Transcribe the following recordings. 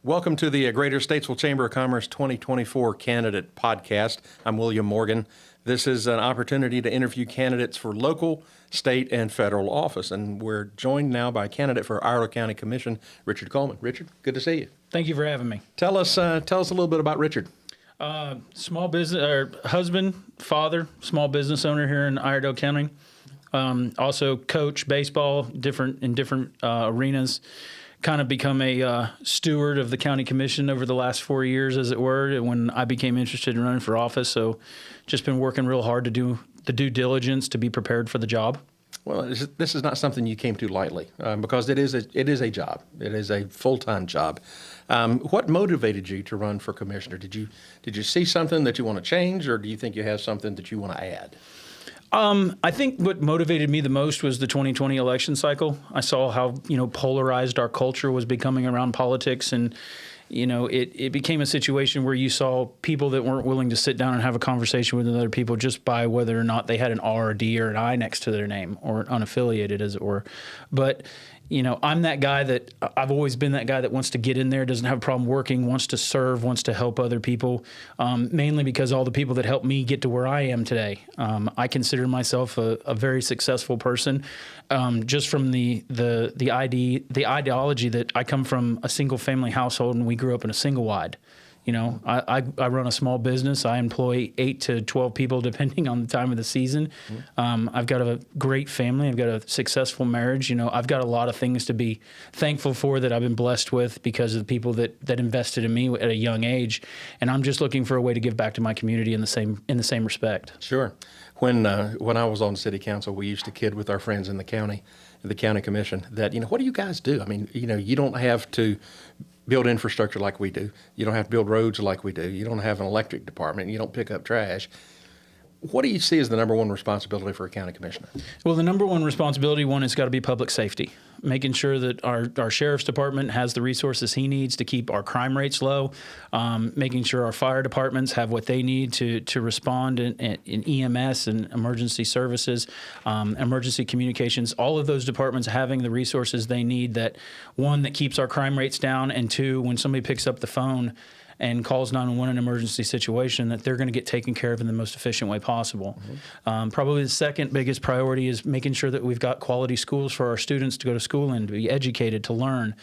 Welcome to the Greater Statesville Chamber of Commerce 2024 Candidate Podcast. I'm William Morgan. This is an opportunity to interview candidates for local, state, and federal office. And we're joined now by a candidate for Iredell County Commission, Richard Coleman. Richard, good to see you. Thank you for having me. Tell us a little bit about Richard. Small business, or husband, father, small business owner here in Iredell County. Also coach baseball in different arenas. Kind of become a steward of the county commission over the last 4 years, as it were, when I became interested in running for office. So just been working real hard to do the due diligence to be prepared for the job. Well, this is not something you came to lightly because it is a job. It is a full-time job. What motivated you to run for commissioner? Did you see something that you want to change, or do you think you have something that you want to add? I think what motivated me the most was the 2020 election cycle. I saw how, polarized our culture was becoming around politics, and, it became a situation where you saw people that weren't willing to sit down and have a conversation with other people just by whether or not they had an R or D or an I next to their name, or unaffiliated, as it were. But I'm that guy that I've always been that guy that wants to get in there, doesn't have a problem working, wants to serve, wants to help other people, mainly because all the people that helped me get to where I am today. I consider myself a very successful person, just from the ideology that I come from a single family household and we grew up in a single wide. I run a small business. I employ 8 to 12 people depending on the time of the season. I've got a great family. I've got a successful marriage. I've got a lot of things to be thankful for that I've been blessed with because of the people that invested in me at a young age. And I'm just looking for a way to give back to my community in the same respect. Sure. When I was on city council, we used to kid with our friends in the county commission that, what do you guys do? I mean, you don't have to build infrastructure like we do. You don't have to build roads like we do. You don't have an electric department. You don't pick up trash. What do you see as the number one responsibility for a county commissioner? Well, the number one responsibility, has got to be public safety, making sure that our sheriff's department has the resources he needs to keep our crime rates low, making sure our fire departments have what they need to respond in EMS and emergency services, emergency communications, all of those departments having the resources they need that, one, that keeps our crime rates down, and two, when somebody picks up the phone and calls 911 in an emergency situation, that they're going to get taken care of in the most efficient way possible. Probably the second biggest priority is making sure that we've got quality schools for our students to go to school in, to be educated, to learn.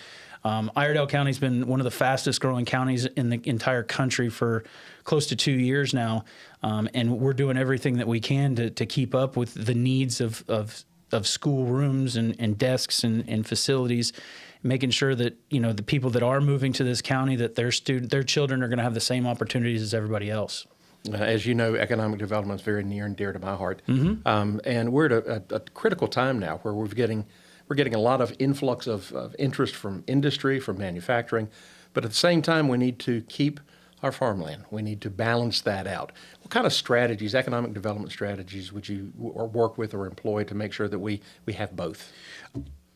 Iredell County's been one of the fastest growing counties in the entire country for close to 2 years now, and we're doing everything that we can to keep up with the needs of school rooms and desks and facilities, making sure that the people that are moving to this county, that their children are going to have the same opportunities as everybody else. As you know, economic development is very near and dear to my heart, and we're at a critical time now where we're getting a lot of influx of interest from industry, from manufacturing, but at the same time we need to keep our farmland. We need to balance that out. What kind of strategies, economic development strategies, would you work with or employ to make sure that we have both?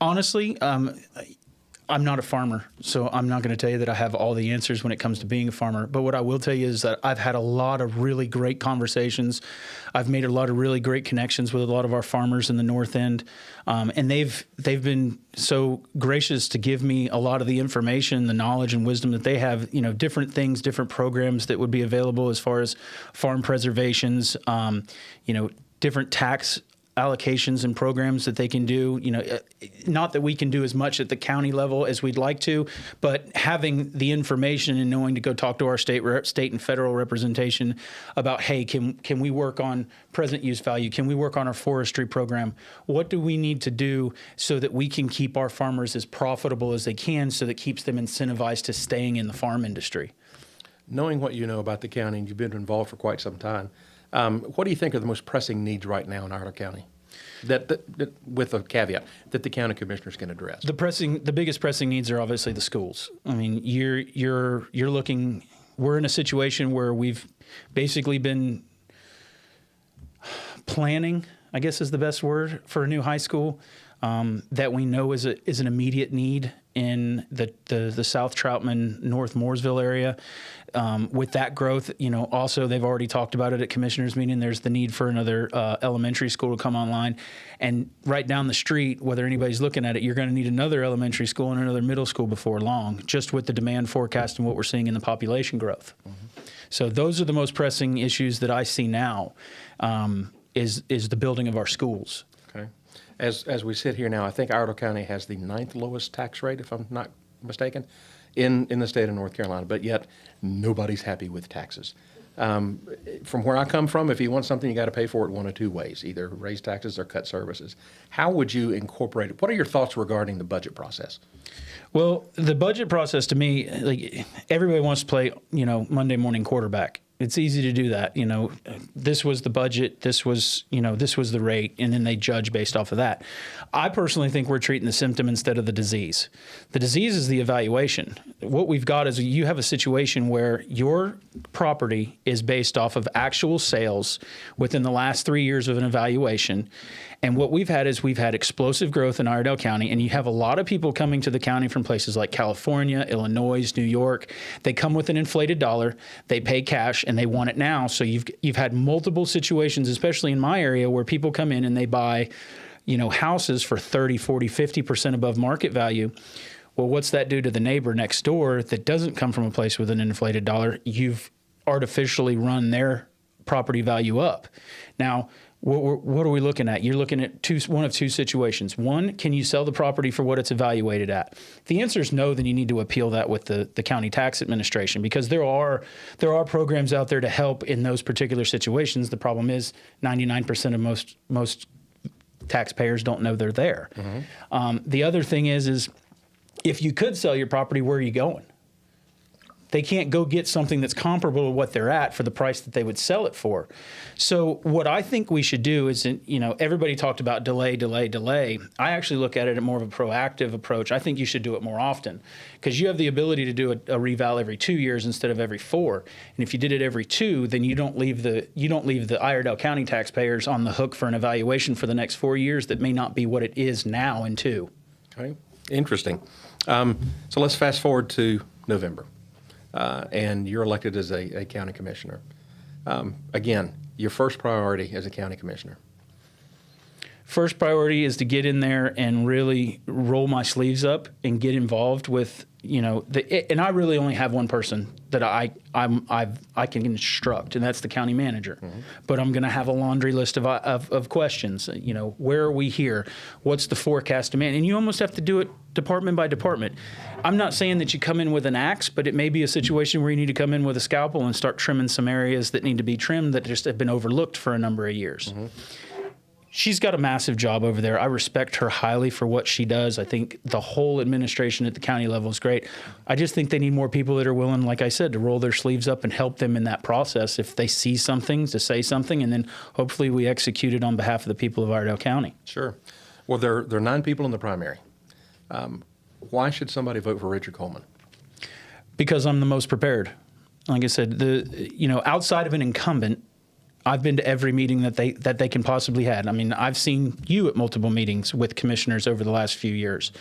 Honestly, I'm not a farmer, so I'm not going to tell you that I have all the answers when it comes to being a farmer. But what I will tell you is that I've had a lot of really great conversations. I've made a lot of really great connections with a lot of our farmers in the North End, and they've been so gracious to give me a lot of the information, the knowledge and wisdom that they have. Different things, different programs that would be available as far as farm preservations. Different tax allocations and programs that they can do. Not that we can do as much at the county level as we'd like to, but having the information and knowing to go talk to our state and federal representation about, hey, can we work on present use value? Can we work on our forestry program? What do we need to do so that we can keep our farmers as profitable as they can, so that keeps them incentivized to staying in the farm industry? Knowing what you know about the county, and you've been involved for quite some time, what do you think are the most pressing needs right now in Iredell County? That with a caveat that the county commissioners can address. The biggest pressing needs are obviously the schools. I mean, you're looking. We're in a situation where we've basically been planning, I guess is the best word, for a new high school that we know is an immediate need, in the South Troutman, North Mooresville area. With that growth, also they've already talked about it at commissioners meeting. There's the need for another elementary school to come online, and right down the street, whether anybody's looking at it, you're going to need another elementary school and another middle school before long, just with the demand forecast and what we're seeing in the population growth. Mm-hmm. So those are the most pressing issues that I see now, is the building of our schools. Okay. As we sit here now, I think Iredell County has the 9th lowest tax rate, if I'm not mistaken, in the state of North Carolina, but yet nobody's happy with taxes. From where I come from, if you want something, you got to pay for it one of two ways, either raise taxes or cut services. How would you incorporate it? What are your thoughts regarding the budget process? Well, the budget process to me, like, everybody wants to play, Monday morning quarterback. It's easy to do that. This was the budget, this was the rate, and then they judge based off of that. I personally think we're treating the symptom instead of the disease. The disease is the evaluation. What we've got is you have a situation where your property is based off of actual sales within the last 3 years of an evaluation. And what we've had is we've had explosive growth in Iredell County, and you have a lot of people coming to the county from places like California, Illinois, New York. They come with an inflated dollar, they pay cash, and they want it now. So you've had multiple situations, especially in my area, where people come in and they buy, houses for 30, 40, 50% above market value. Well, what's that do to the neighbor next door that doesn't come from a place with an inflated dollar? You've artificially run their property value up. Now, what are we looking at? You're looking at one of two situations. One, can you sell the property for what it's evaluated at? If the answer is no, then you need to appeal that with the county tax administration, because there are programs out there to help in those particular situations. The problem is 99% of most taxpayers don't know they're there. Mm-hmm. The other thing is if you could sell your property, where are you going? They can't go get something that's comparable to what they're at for the price that they would sell it for. So what I think we should do is, everybody talked about delay. I actually look at it as more of a proactive approach. I think you should do it more often, because you have the ability to do a reval every 2 years instead of every 4. And if you did it every 2, then you don't leave the Iredell County taxpayers on the hook for an evaluation for the next 4 years that may not be what it is now in 2. Okay, interesting. So let's fast forward to November. And you're elected as a county commissioner. Again, your first priority as a county commissioner. First priority is to get in there and really roll my sleeves up and get involved with, and I really only have one person that I can instruct, and that's the county manager. Mm-hmm. But I'm going to have a laundry list of questions. Where are we here? What's the forecast demand? And you almost have to do it department by department. I'm not saying that you come in with an axe, but it may be a situation where you need to come in with a scalpel and start trimming some areas that need to be trimmed that just have been overlooked for a number of years. Mm-hmm. She's got a massive job over there. I respect her highly for what she does. I think the whole administration at the county level is great. I just think they need more people that are willing, like I said, to roll their sleeves up and help them in that process. If they see something, to say something, and then hopefully we execute it on behalf of the people of Iredell County. Sure. Well, there are 9 people in the primary. Why should somebody vote for Richard Coleman? Because I'm the most prepared. Like I said, outside of an incumbent, I've been to every meeting that they can possibly have. I mean, I've seen you at multiple meetings with commissioners over the last few years.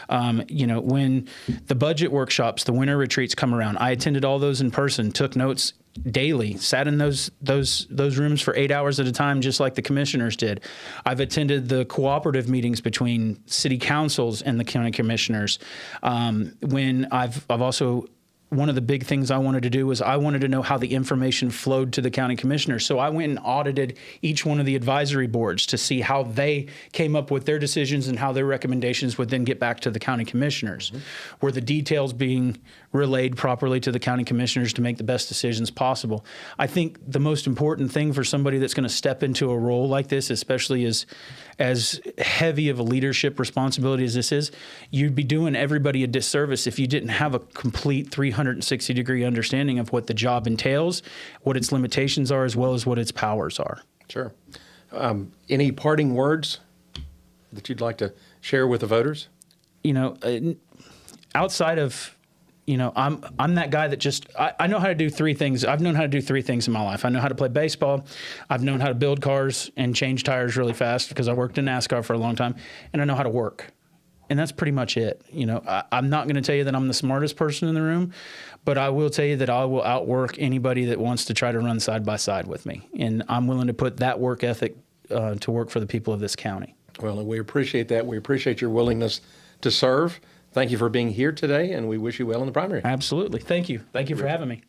When the budget workshops, the winter retreats come around, I attended all those in person, took notes daily, sat in those rooms for 8 hours at a time, just like the commissioners did. I've attended the cooperative meetings between city councils and the county commissioners. When I've also, one of the big things I wanted to do was I wanted to know how the information flowed to the county commissioners. So I went and audited each one of the advisory boards to see how they came up with their decisions and how their recommendations would then get back to the county commissioners. Mm-hmm. Were the details being relayed properly to the county commissioners to make the best decisions possible? I think the most important thing for somebody that's going to step into a role like this, especially as heavy of a leadership responsibility as this is, you'd be doing everybody a disservice if you didn't have a complete 360-degree understanding of what the job entails, what its limitations are, as well as what its powers are. Sure. Any parting words that you'd like to share with the voters? Outside of, I'm that guy that just, I know how to do 3 things. I've known how to do 3 things in my life. I know how to play baseball. I've known how to build cars and change tires really fast because I worked in NASCAR for a long time. And I know how to work. And that's pretty much it. I'm not going to tell you that I'm the smartest person in the room, but I will tell you that I will outwork anybody that wants to try to run side by side with me. And I'm willing to put that work ethic to work for the people of this county. Well, we appreciate that. We appreciate your willingness to serve. Thank you for being here today, and we wish you well in the primary. Absolutely. Thank you. Thank you for having me.